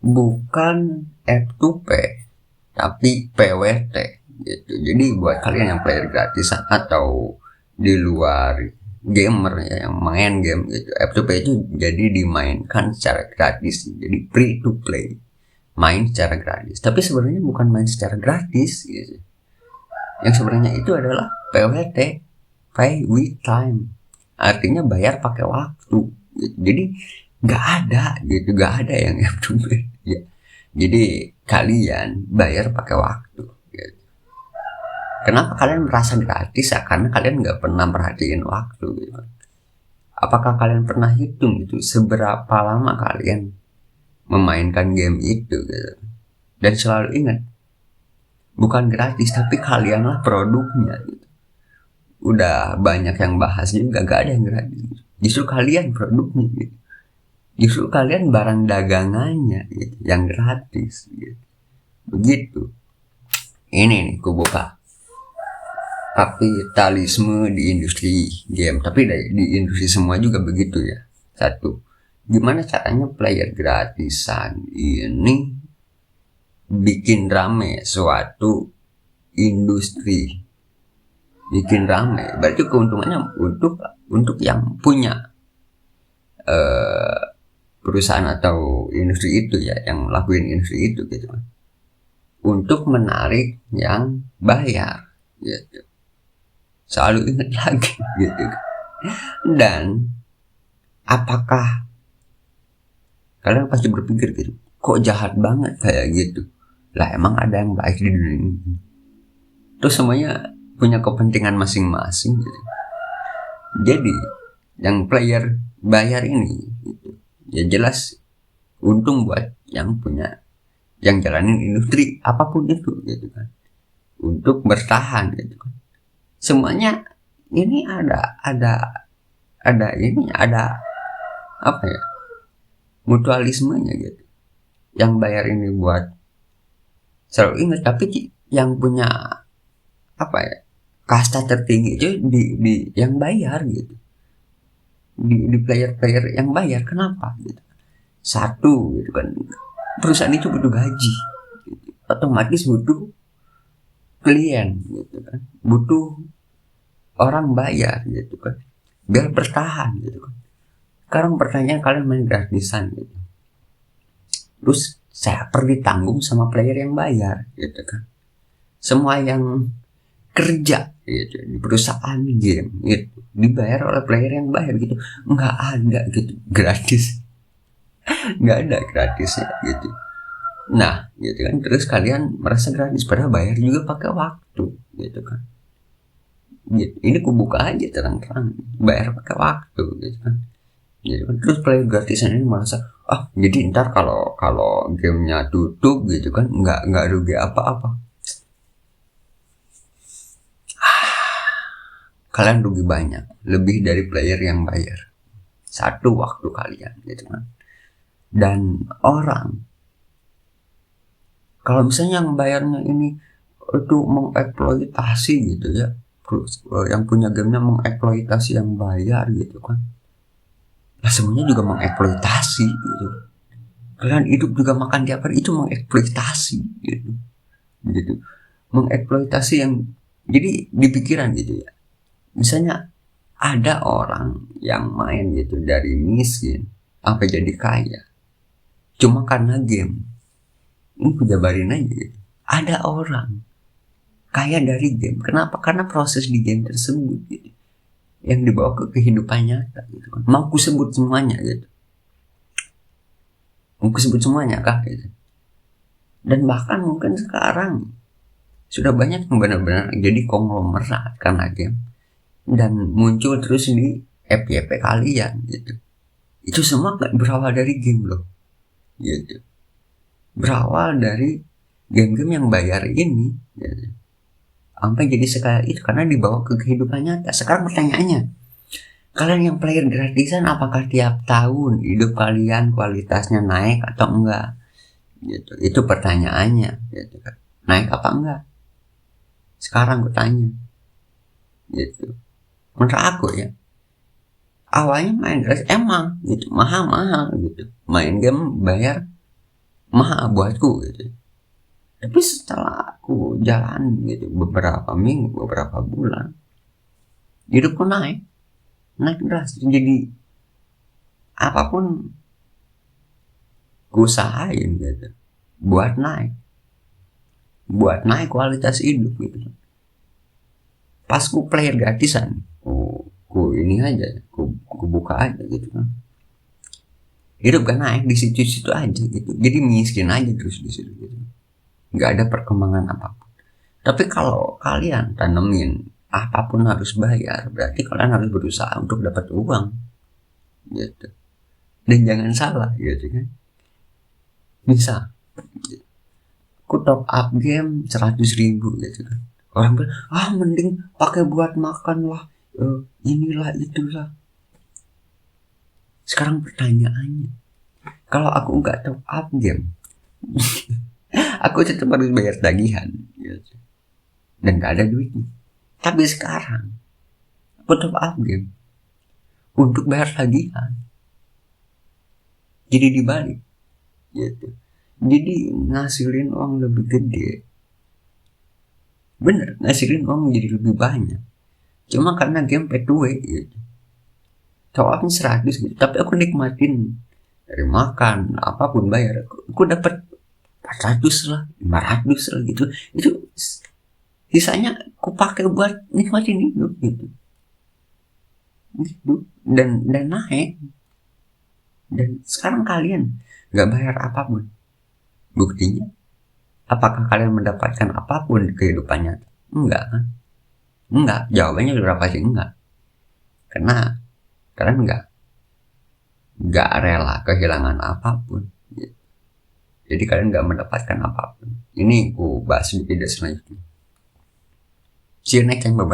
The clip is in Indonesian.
bukan F2P tapi PWT gitu. Jadi buat kalian yang player gratisan atau di luar gamer ya, yang main game gitu, F2P itu jadi dimainkan secara gratis, jadi free to play, main secara gratis. Tapi sebenarnya bukan main secara gratis gitu. Yang sebenarnya itu adalah PWT, pay with time, artinya bayar pakai waktu gitu. Jadi nggak ada yang F2P ya. Jadi kalian bayar pakai waktu gitu. Kenapa kalian merasa gratis ya? Karena kalian nggak pernah perhatiin waktu gitu. Apakah kalian pernah hitung itu seberapa lama kalian memainkan game itu gitu? Dan selalu ingat, bukan gratis tapi kalianlah produknya gitu. Udah banyak yang bahas juga, gak ada yang gratis. Justru kalian produknya gitu. Justru kalian barang dagangannya gitu, yang gratis gitu. Begitu. Ini nih ku buka kapitalisme di industri game, tapi di industri semua juga begitu ya. Satu, gimana caranya player gratisan ini bikin rame suatu industri, bikin rame. Berarti keuntungannya untuk yang punya perusahaan atau industri itu ya, yang lakuin industri itu gitu, untuk menarik yang bayar gitu. Selalu ingat lagi gitu. Dan apakah kalian pasti berpikir gitu, kok jahat banget kayak gitu? Lah emang ada yang baik di dunia ini? Terus semuanya punya kepentingan masing-masing gitu. Jadi yang player bayar ini gitu, ya jelas untung buat yang punya, yang jalanin industri apapun itu gitu kan, untuk bertahan gitu kan. Semuanya ini ada ini ada apa ya, mutualismenya gitu. Yang bayar ini buat, selalu ingat, tapi yang punya apa ya, kasta tertinggi itu di yang bayar gitu, di player yang bayar. Kenapa gitu? Satu gitu kan, perusahaan itu butuh gaji gitu. Otomatis butuh klien gitu kan, butuh orang bayar gitu kan, biar bertahan gitu kan. Sekarang pertanyaan, kalian main gratisan gitu, terus saya perlu ditanggung sama player yang bayar gitu kan. Semua yang kerja gitu di perusahaan game gitu dibayar oleh player yang bayar gitu. Nggak ada gitu gratis, nggak ada gratisnya gitu. Nah gitu kan, terus kalian merasa gratis padahal bayar juga pakai waktu gitu kan. Gitu. Ini ku buka aja terang-terang, bayar pakai waktu gitu kan. Gitu kan. Terus player gratisan ini merasa, jadi ntar kalau gamenya tutup gitu kan, nggak rugi apa-apa. Kalian rugi banyak, lebih dari player yang bayar. Satu, waktu kalian gitu kan. Dan orang, kalau misalnya yang bayarnya ini itu mengeksploitasi gitu ya, yang punya gamenya mengeksploitasi yang bayar gitu kan, lah semuanya juga mengeksploitasi gitu. Kalian hidup juga makan tiap hari, itu mengeksploitasi gitu, mengeksploitasi yang, jadi di pikiran gitu ya. Misalnya ada orang yang main gitu dari miskin sampai jadi kaya cuma karena game. Ini ku jabarin aja gitu. Ada orang kaya dari game. Kenapa? Karena proses di game tersebut gitu, yang dibawa ke kehidupan nyata gitu kan. Mau ku sebut semuanya gitu, mau ku sebut semuanya kah gitu. Dan bahkan mungkin sekarang sudah banyak yang benar-benar jadi konglomerat karena game, dan muncul terus di FYP kalian gitu. Itu semua berawal dari game loh gitu, berawal dari game-game yang bayar ini gitu. Sampai jadi sekaya itu karena dibawa ke kehidupan nyata. Sekarang pertanyaannya, kalian yang player gratisan, apakah tiap tahun hidup kalian kualitasnya naik atau enggak gitu? Itu pertanyaannya gitu kan. Naik apa enggak? Sekarang gue tanya gitu. Menurut aku ya, awalnya main gratis emang gitu mahal-mahal gitu, main game bayar mahal buatku gitu. Tapi setelah aku jalan gitu beberapa minggu, beberapa bulan, hidupku naik drastis. Jadi apapun ku usahain gitu buat naik kualitas hidup gitu. Pas ku player gratisan, ku ini aja, ku buka aja gitu kan. Hidup kan naik di situ-situ aja gitu. Jadi miskin aja terus di situ gitu. Nggak ada perkembangan apapun. Tapi kalau kalian tanemin apapun harus bayar, berarti kalian harus berusaha untuk dapat uang gitu. Dan jangan salah gitu kan. Misal aku top up game 100.000 gitu kan. Orang bilang, mending pakai buat makan lah, inilah itulah. Sekarang pertanyaannya, kalau aku nggak top up game, aku tetap harus bayar tagihan gitu. Dan nggak ada duitnya. Tapi sekarang aku top up game untuk bayar tagihan, jadi dibalik gitu. Jadi ngasilin uang lebih gede, bener, ngasilin uang jadi lebih banyak. Cuma karena game pay to win gitu. Top up 100 gitu, tapi aku nikmatin dari makan apapun bayar, aku dapat 400 lah, 500 lah gitu. Itu sisanya aku pakai buat nikmatin hidup gitu. Dan naik. Dan sekarang kalian nggak bayar apapun. Buktinya, apakah kalian mendapatkan apapun di kehidupannya? Enggak kan? Enggak. Jawabannya udah pasti enggak. Karena kalian enggak rela kehilangan apapun. Jadi kalian nggak mendapatkan apapun. Ini aku bahas di video selanjutnya. See you next time. Bye.